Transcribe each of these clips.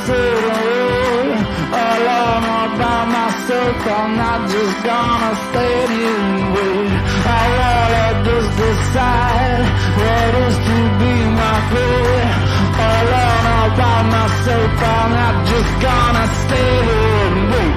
sit away alone all by myself. I'm not just gonna stand here and wait. I wanna just decide what is to be my fate. Alone all by myself, I'm not just gonna stay here and wait.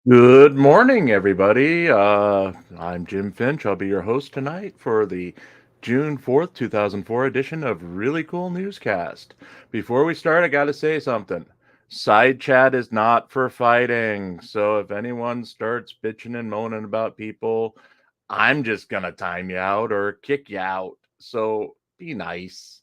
Good morning, everybody. I'm Jim Finch. I'll be your host tonight for the June 4th, 2004 edition of Really Cool Newscast. Before we start, I got to say something. Side chat is not for fighting. So if anyone starts bitching and moaning about people, I'm just going to time you out or kick you out. So be nice.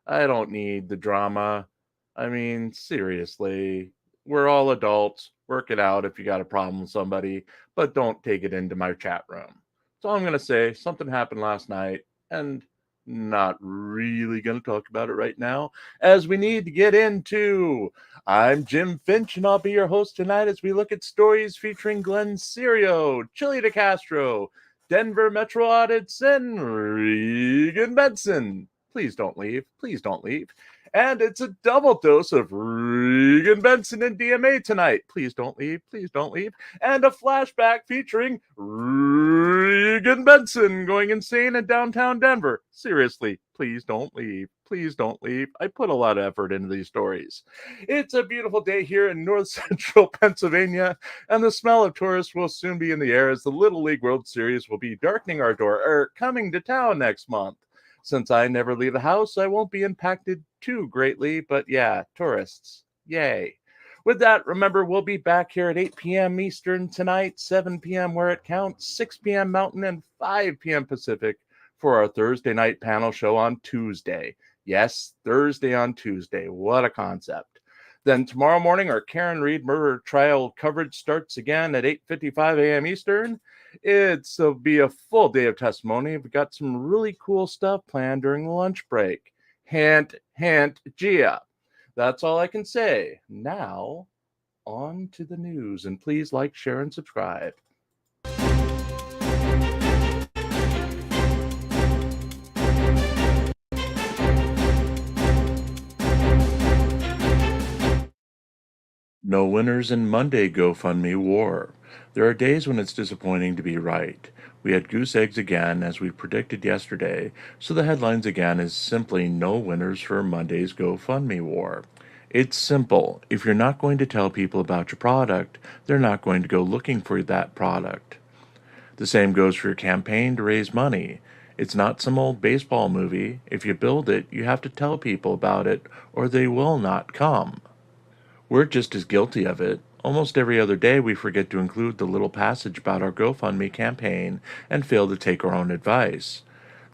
I don't need the drama. I mean, seriously, we're all adults. Work it out if you got a problem with somebody, but don't take it into my chat room. So I'm going to say something happened last night and not really going to talk about it right now as we need to get into. I'm Jim Finch and I'll be your host tonight as we look at stories featuring Glenn Serio, Chili DeCastro, Denver Metro Audits, and Regan Benson. Please don't leave. Please don't leave. And it's a double dose of Regan Benson and DMA tonight. Please don't leave. Please don't leave. And a flashback featuring Regan Benson going insane in downtown Denver. Seriously, please don't leave. Please don't leave. I put a lot of effort into these stories. It's a beautiful day here in north central Pennsylvania, and the smell of tourists will soon be in the air as the Little League World Series will be darkening our door, or coming to town next month. Since I never leave the house, I won't be impacted too greatly, but yeah, tourists, yay. With that, remember, we'll be back here at 8 p.m. Eastern tonight, 7 p.m. where it counts, 6 p.m. Mountain, and 5 p.m. Pacific for our Thursday night panel show on Tuesday. Yes, Thursday on Tuesday. What a concept. Then tomorrow morning, our Karen Reed murder trial coverage starts again at 8:55 a.m. Eastern. It'll be a full day of testimony. We've got some really cool stuff planned during the lunch break. Hint, hint, Gia. That's all I can say. Now, on to the news. And please like, share, and subscribe. No winners in Monday GoFundMe war. There are days when it's disappointing to be right. We had goose eggs again, as we predicted yesterday, so the headlines again is simply no winners for Monday's GoFundMe war. It's simple. If you're not going to tell people about your product, they're not going to go looking for that product. The same goes for your campaign to raise money. It's not some old baseball movie. If you build it, you have to tell people about it, or they will not come. We're just as guilty of it. Almost every other day we forget to include the little passage about our GoFundMe campaign and fail to take our own advice.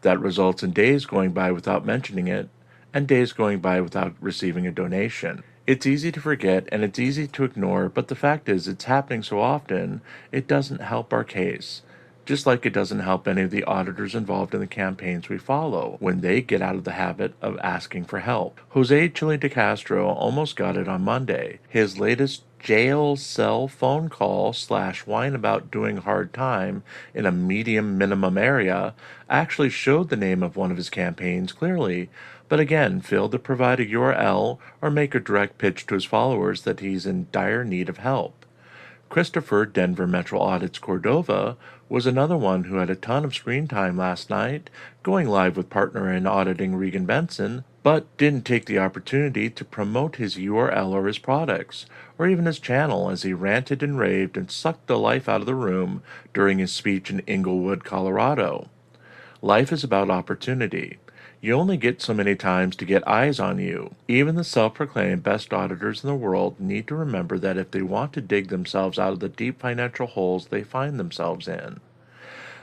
That results in days going by without mentioning it, and days going by without receiving a donation. It's easy to forget and it's easy to ignore, but the fact is it's happening so often, it doesn't help our case. Just like it doesn't help any of the auditors involved in the campaigns we follow when they get out of the habit of asking for help. Jose Chili DeCastro almost got it on Monday. His latest jail cell phone call / whine about doing hard time in a medium minimum area actually showed the name of one of his campaigns clearly, but again failed to provide a URL or make a direct pitch to his followers that he's in dire need of help. Christopher, Denver Metro Audits Cordova, was another one who had a ton of screen time last night, going live with partner in auditing Regan Benson, but didn't take the opportunity to promote his URL or his products, or even his channel as he ranted and raved and sucked the life out of the room during his speech in Inglewood, Colorado. Life is about opportunity. You only get so many times to get eyes on you. Even the self-proclaimed best auditors in the world need to remember that if they want to dig themselves out of the deep financial holes they find themselves in.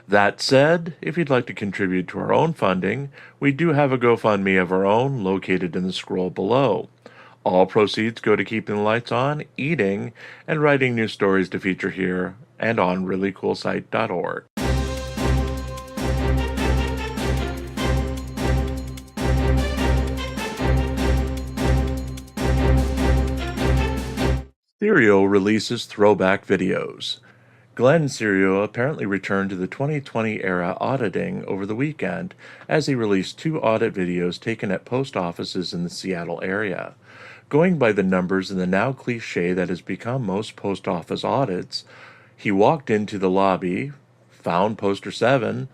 That said, if you'd like to contribute to our own funding, we do have a GoFundMe of our own located in the scroll below. All proceeds go to keeping the lights on, eating, and writing new stories to feature here and on ReallyCoolSite.org. Serial releases throwback videos. Glenn Serial apparently returned to the 2020-era auditing over the weekend as he released 2 audit videos taken at post offices in the Seattle area. Going by the numbers and the now cliché that has become most post office audits, he walked into the lobby, found poster 7,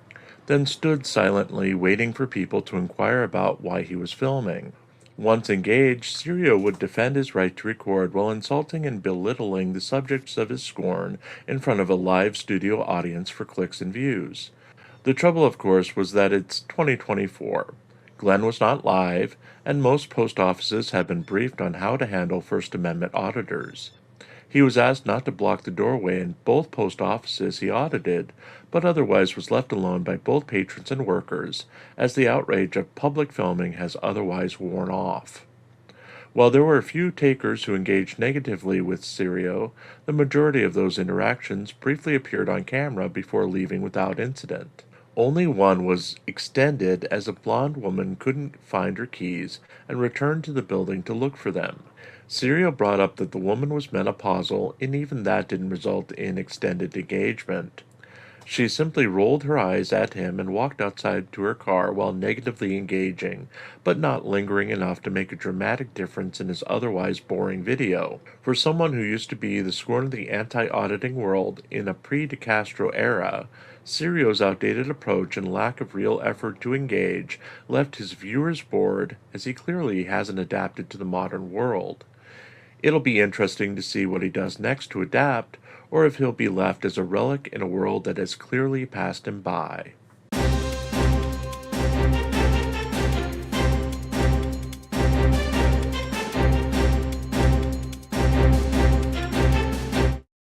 then stood silently waiting for people to inquire about why he was filming. Once engaged, Serial would defend his right to record while insulting and belittling the subjects of his scorn in front of a live studio audience for clicks and views. The trouble, of course, was that it's 2024. Glenn was not live, and most post offices have been briefed on how to handle First Amendment auditors. He was asked not to block the doorway in both post offices he audited, but otherwise was left alone by both patrons and workers, as the outrage of public filming has otherwise worn off. While there were a few takers who engaged negatively with Serial, the majority of those interactions briefly appeared on camera before leaving without incident. Only one was extended as a blonde woman couldn't find her keys and returned to the building to look for them. Serial brought up that the woman was menopausal, and even that didn't result in extended engagement. She simply rolled her eyes at him and walked outside to her car while negatively engaging, but not lingering enough to make a dramatic difference in his otherwise boring video. For someone who used to be the scorn of the anti-auditing world in a pre-De Castro era, Serial's outdated approach and lack of real effort to engage left his viewers bored, as he clearly hasn't adapted to the modern world. It'll be interesting to see what he does next to adapt, or if he'll be left as a relic in a world that has clearly passed him by.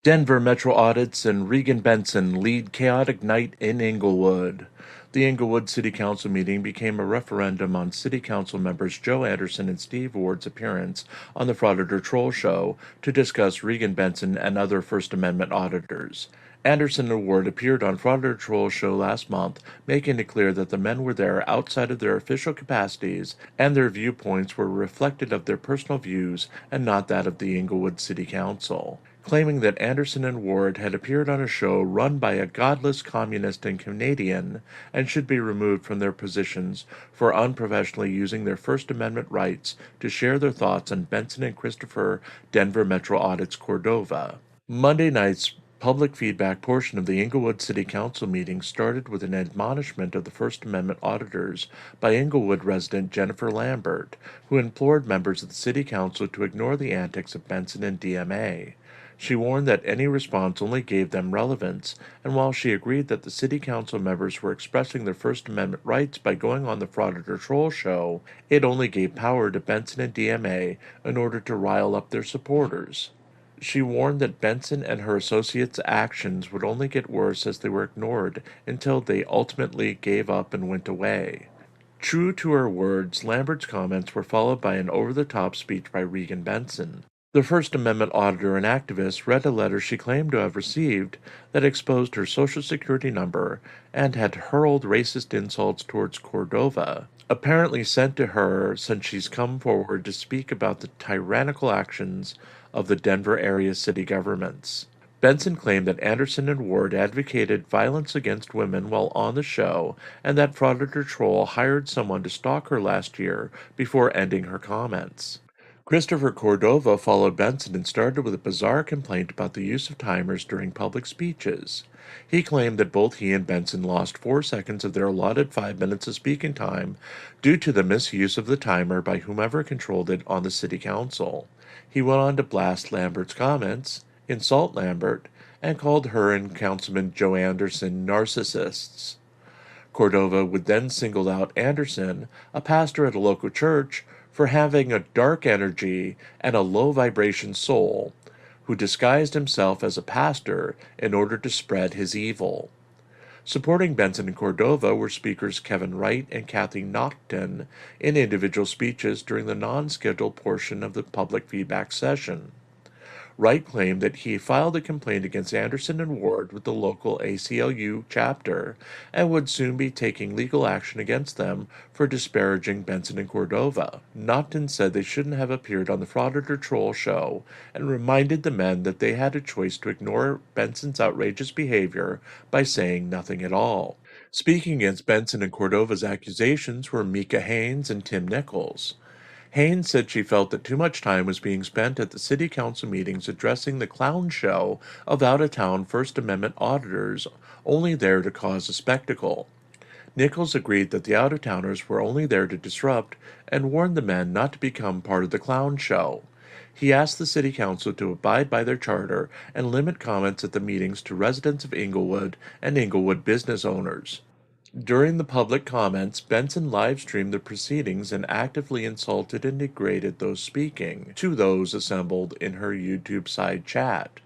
Denver Metro audits and Regan Benson lead chaotic night in Inglewood. The Inglewood City Council meeting became a referendum on City Council members Joe Anderson and Steve Ward's appearance on the Frauditor Troll Show to discuss Regan Benson and other First Amendment auditors. Anderson and Ward appeared on Frauditor Troll Show last month, making it clear that the men were there outside of their official capacities and their viewpoints were reflected of their personal views and not that of the Inglewood City Council. Claiming that Anderson and Ward had appeared on a show run by a godless communist and Canadian and should be removed from their positions for unprofessionally using their First Amendment rights to share their thoughts on Benson and Christopher Denver Metro Audit's Cordova. Monday night's public feedback portion of the Inglewood City Council meeting started with an admonishment of the First Amendment auditors by Inglewood resident Jennifer Lambert, who implored members of the City Council to ignore the antics of Benson and DMA. She warned that any response only gave them relevance, and while she agreed that the City Council members were expressing their First Amendment rights by going on the Frauditor Troll Show, it only gave power to Benson and DMA in order to rile up their supporters. She warned that Benson and her associates' actions would only get worse as they were ignored until they ultimately gave up and went away. True to her words, Lambert's comments were followed by an over-the-top speech by Regan Benson. The First Amendment auditor and activist read a letter she claimed to have received that exposed her Social Security number and had hurled racist insults towards Cordova, apparently sent to her since she's come forward to speak about the tyrannical actions of the Denver area city governments. Benson claimed that Anderson and Ward advocated violence against women while on the show and that Frauditor Troll hired someone to stalk her last year before ending her comments. Christopher Cordova followed Benson and started with a bizarre complaint about the use of timers during public speeches. He claimed that both he and Benson lost 4 seconds of their allotted 5 minutes of speaking time due to the misuse of the timer by whomever controlled it on the city council. He went on to blast Lambert's comments, insult Lambert, and called her and Councilman Joe Anderson narcissists. Cordova would then single out Anderson, a pastor at a local church, for having a dark energy and a low vibration soul, who disguised himself as a pastor in order to spread his evil. Supporting Benson and Cordova were speakers Kevin Wright and Kathy Naughton in individual speeches during the non-scheduled portion of the public feedback session. Wright claimed that he filed a complaint against Anderson and Ward with the local ACLU chapter and would soon be taking legal action against them for disparaging Benson and Cordova. Naughton said they shouldn't have appeared on the Frauditor Troll show and reminded the men that they had a choice to ignore Benson's outrageous behavior by saying nothing at all. Speaking against Benson and Cordova's accusations were Mika Haynes and Tim Nichols. Haynes said she felt that too much time was being spent at the city council meetings addressing the clown show of out-of-town First Amendment auditors only there to cause a spectacle. Nichols agreed that the out-of-towners were only there to disrupt and warned the men not to become part of the clown show. He asked the city council to abide by their charter and limit comments at the meetings to residents of Inglewood and Inglewood business owners. During the public comments, Benson live-streamed the proceedings and actively insulted and degraded those speaking to those assembled in her YouTube side chat.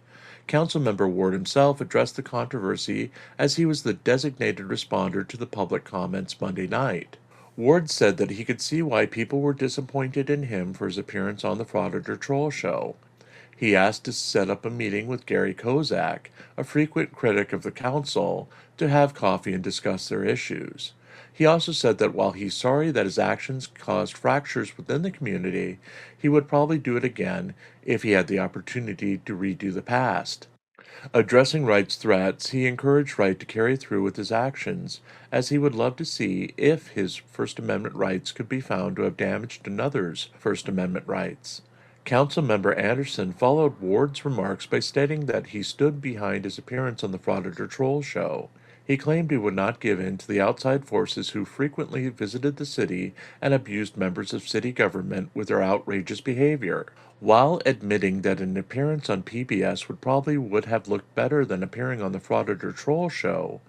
Councilmember Ward himself addressed the controversy as he was the designated responder to the public comments Monday night. Ward said that he could see why people were disappointed in him for his appearance on the Frauditor Troll show. He asked to set up a meeting with Gary Kozak, a frequent critic of the council, to have coffee and discuss their issues. He also said that while he's sorry that his actions caused fractures within the community, he would probably do it again if he had the opportunity to redo the past. Addressing Wright's threats, he encouraged Wright to carry through with his actions, as he would love to see if his First Amendment rights could be found to have damaged another's First Amendment rights. Councilmember Anderson followed Ward's remarks by stating that he stood behind his appearance on the Frauditor Troll show. He claimed he would not give in to the outside forces who frequently visited the city and abused members of city government with their outrageous behavior. While admitting that an appearance on PBS would have looked better than appearing on the Frauditor Troll show,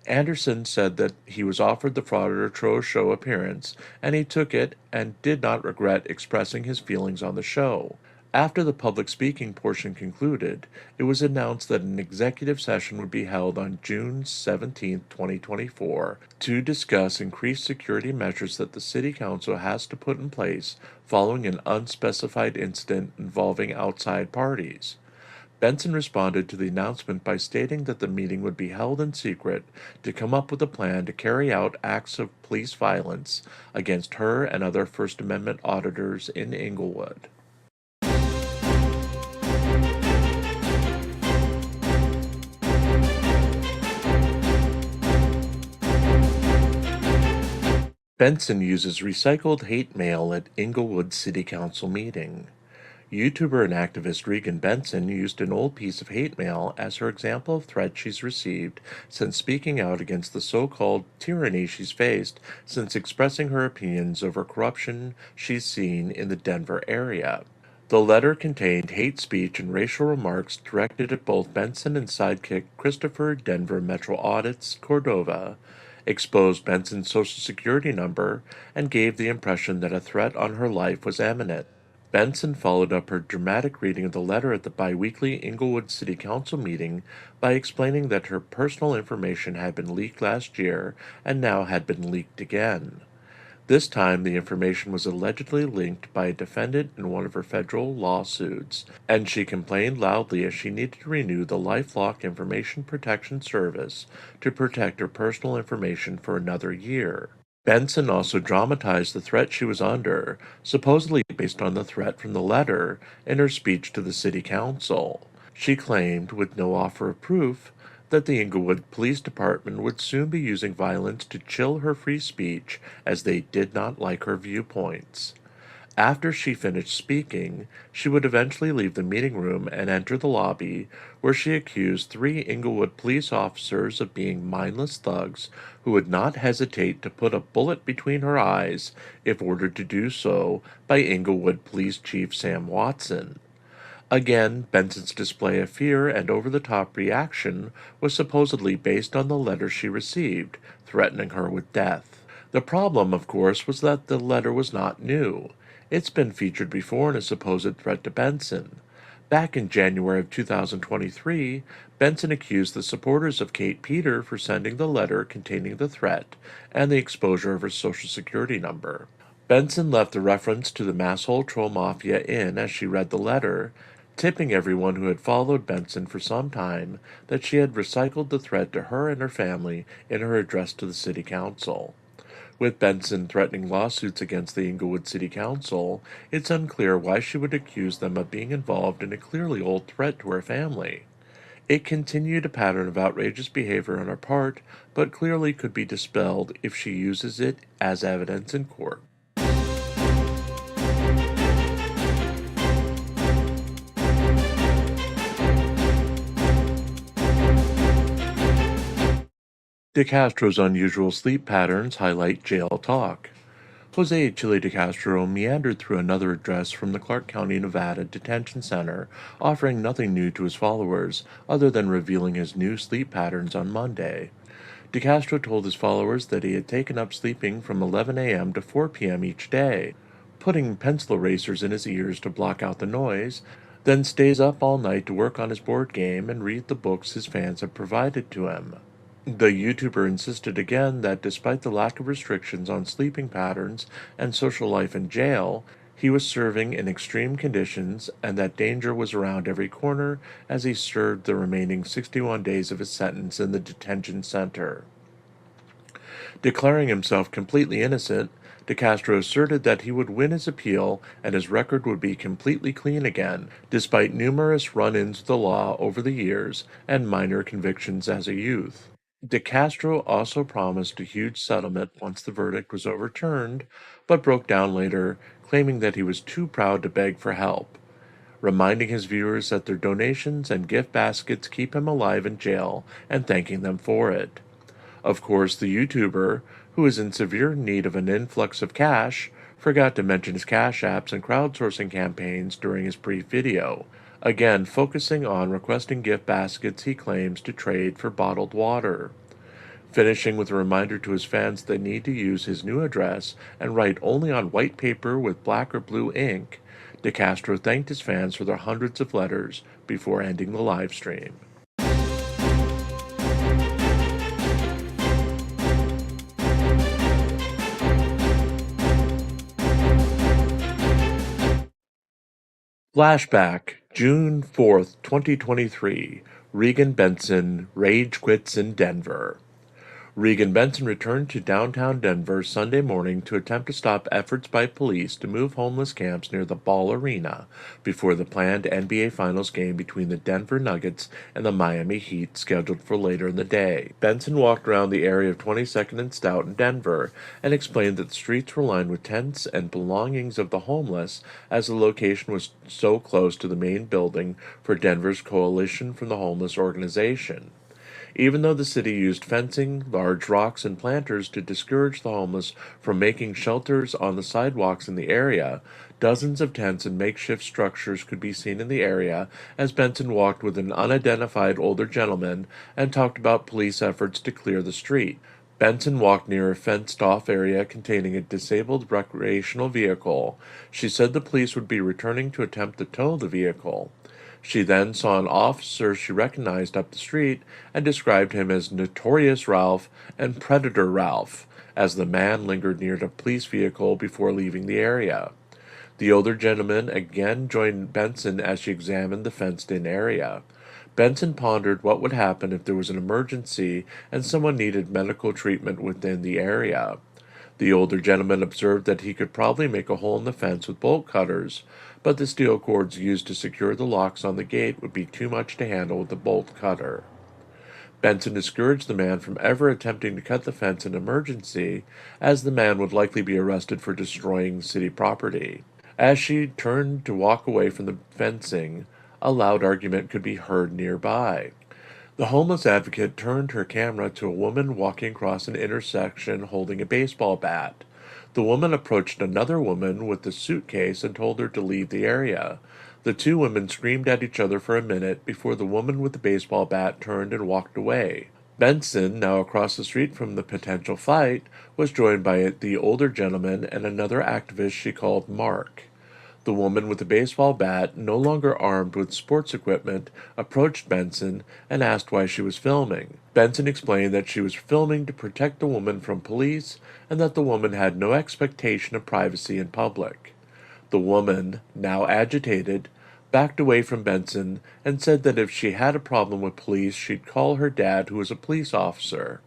Anderson said that he was offered the Frauditor Troll show appearance, and he took it and did not regret expressing his feelings on the show. After the public speaking portion concluded, it was announced that an executive session would be held on June 17, 2024, to discuss increased security measures that the City Council has to put in place following an unspecified incident involving outside parties. Benson responded to the announcement by stating that the meeting would be held in secret to come up with a plan to carry out acts of police violence against her and other First Amendment auditors in Inglewood. Benson uses recycled hate mail at Inglewood City Council meeting. YouTuber and activist Regan Benson used an old piece of hate mail as her example of threats she's received since speaking out against the so-called tyranny she's faced since expressing her opinions over corruption she's seen in the Denver area. The letter contained hate speech and racial remarks directed at both Benson and sidekick Christopher Denver Metro Audits Cordova, exposed Benson's social security number, and gave the impression that a threat on her life was imminent. Benson followed up her dramatic reading of the letter at the biweekly Inglewood City Council meeting by explaining that her personal information had been leaked last year and now had been leaked again. This time, the information was allegedly linked by a defendant in one of her federal lawsuits, and she complained loudly as she needed to renew the LifeLock Information Protection Service to protect her personal information for another year. Benson also dramatized the threat she was under, supposedly based on the threat from the letter, in her speech to the city council. She claimed, with no offer of proof, that the Inglewood Police Department would soon be using violence to chill her free speech as they did not like her viewpoints. After she finished speaking, she would eventually leave the meeting room and enter the lobby, where she accused 3 Inglewood police officers of being mindless thugs who would not hesitate to put a bullet between her eyes if ordered to do so by Inglewood Police Chief Sam Watson. Again, Benson's display of fear and over-the-top reaction was supposedly based on the letter she received, threatening her with death. The problem, of course, was that the letter was not new. It's been featured before in a supposed threat to Benson. Back in January of 2023, Benson accused the supporters of Kate Peter for sending the letter containing the threat and the exposure of her social security number. Benson left the reference to the Masshole Troll Mafia in as she read the letter, tipping everyone who had followed Benson for some time that she had recycled the threat to her and her family in her address to the city council. With Benson threatening lawsuits against the Inglewood City Council, it's unclear why she would accuse them of being involved in a clearly old threat to her family. It continued a pattern of outrageous behavior on her part, but clearly could be dispelled if she uses it as evidence in court. DeCastro's unusual sleep patterns highlight jail talk. Jose Chile DeCastro meandered through another address from the Clark County, Nevada detention center, offering nothing new to his followers other than revealing his new sleep patterns on Monday. DeCastro told his followers that he had taken up sleeping from 11 a.m. to 4 p.m. each day, putting pencil erasers in his ears to block out the noise, then stays up all night to work on his board game and read the books his fans have provided to him. The YouTuber insisted again that despite the lack of restrictions on sleeping patterns and social life in jail, he was serving in extreme conditions and that danger was around every corner as he served the remaining 61 days of his sentence in the detention center. Declaring himself completely innocent, DeCastro asserted that he would win his appeal and his record would be completely clean again, despite numerous run-ins with the law over the years and minor convictions as a youth. DeCastro also promised a huge settlement once the verdict was overturned, but broke down later, claiming that he was too proud to beg for help, reminding his viewers that their donations and gift baskets keep him alive in jail and thanking them for it. Of course, the YouTuber, who is in severe need of an influx of cash, forgot to mention his cash apps and crowdsourcing campaigns during his brief video, again focusing on requesting gift baskets he claims to trade for bottled water. Finishing with a reminder to his fans they need to use his new address and write only on white paper with black or blue ink, DeCastro thanked his fans for their hundreds of letters before ending the live stream. Flashback, June 4th, 2023. Regan Benson rage quits in Denver. Regan Benson returned to downtown Denver Sunday morning to attempt to stop efforts by police to move homeless camps near the Ball Arena before the planned NBA Finals game between the Denver Nuggets and the Miami Heat scheduled for later in the day. Benson walked around the area of 22nd and Stout in Denver and explained that the streets were lined with tents and belongings of the homeless as the location was so close to the main building for Denver's Coalition from the Homeless organization. Even though the city used fencing, large rocks, and planters to discourage the homeless from making shelters on the sidewalks in the area, dozens of tents and makeshift structures could be seen in the area as Benson walked with an unidentified older gentleman and talked about police efforts to clear the street. Benson walked near a fenced-off area containing a disabled recreational vehicle. She said the police would be returning to attempt to tow the vehicle. She then saw an officer she recognized up the street and described him as Notorious Ralph and Predator Ralph, as the man lingered near the police vehicle before leaving the area. The older gentleman again joined Benson as she examined the fenced-in area. Benson pondered what would happen if there was an emergency and someone needed medical treatment within the area. The older gentleman observed that he could probably make a hole in the fence with bolt cutters, but the steel cords used to secure the locks on the gate would be too much to handle with a bolt cutter. Benson discouraged the man from ever attempting to cut the fence in an emergency, as the man would likely be arrested for destroying city property. As she turned to walk away from the fencing, a loud argument could be heard nearby. The homeless advocate turned her camera to a woman walking across an intersection holding a baseball bat. The woman approached another woman with a suitcase and told her to leave the area. The two women screamed at each other for a minute before the woman with the baseball bat turned and walked away. Benson, now across the street from the potential fight, was joined by the older gentleman and another activist she called Mark. The woman with the baseball bat, no longer armed with sports equipment, approached Benson and asked why she was filming. Benson explained that she was filming to protect the woman from police and that the woman had no expectation of privacy in public. The woman, now agitated, backed away from Benson and said that if she had a problem with police, she'd call her dad, who was a police officer.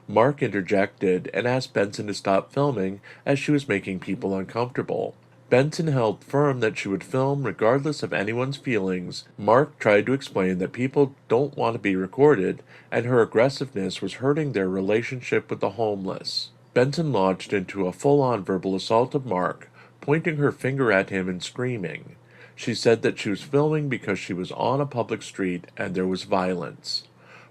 Mark interjected and asked Benson to stop filming as she was making people uncomfortable. Benson held firm that she would film regardless of anyone's feelings. Mark tried to explain that people don't want to be recorded, and her aggressiveness was hurting their relationship with the homeless. Benson launched into a full-on verbal assault of Mark, pointing her finger at him and screaming. She said that she was filming because she was on a public street and there was violence.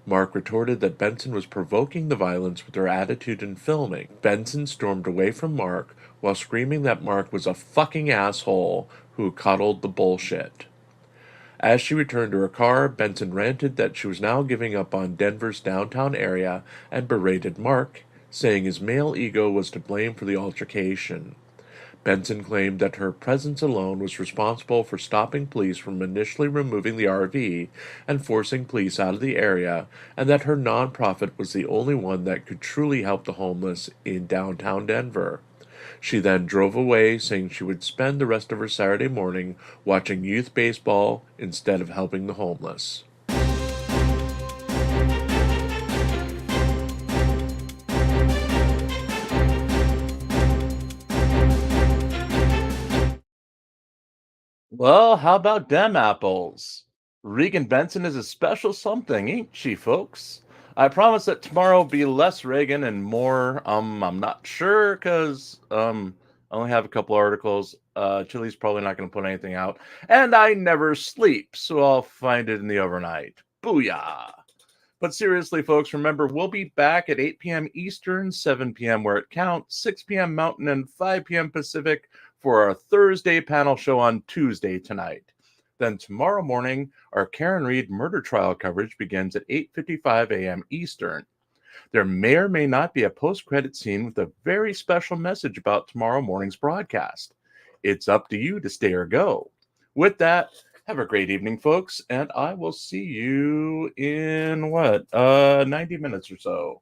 Mark retorted that Benson was provoking the violence with her attitude in filming. Benson stormed away from Mark while screaming that Mark was a fucking asshole who coddled the bullshit. As she returned to her car, Benson ranted that she was now giving up on Denver's downtown area and berated Mark, saying his male ego was to blame for the altercation. Benson claimed that her presence alone was responsible for stopping police from initially removing the RV and forcing police out of the area, and that her nonprofit was the only one that could truly help the homeless in downtown Denver. She then drove away, saying she would spend the rest of her Saturday morning watching youth baseball instead of helping the homeless. Well, how about dem apples? Regan Benson is a special something, ain't she, folks? I promise that tomorrow will be less Reagan and more, I'm not sure, because, I only have a couple articles. Chili's probably not going to put anything out. And I never sleep, so I'll find it in the overnight. Booyah! But seriously, folks, remember, we'll be back at 8 p.m. Eastern, 7 p.m. where it counts, 6 p.m. Mountain, and 5 p.m. Pacific for our Thursday panel show on Tuesday tonight. Then tomorrow morning, our Karen Reed murder trial coverage begins at 8:55 a.m. Eastern. There may or may not be a post-credit scene with a very special message about tomorrow morning's broadcast. It's up to you to stay or go. With that, have a great evening, folks, and I will see you in 90 minutes or so.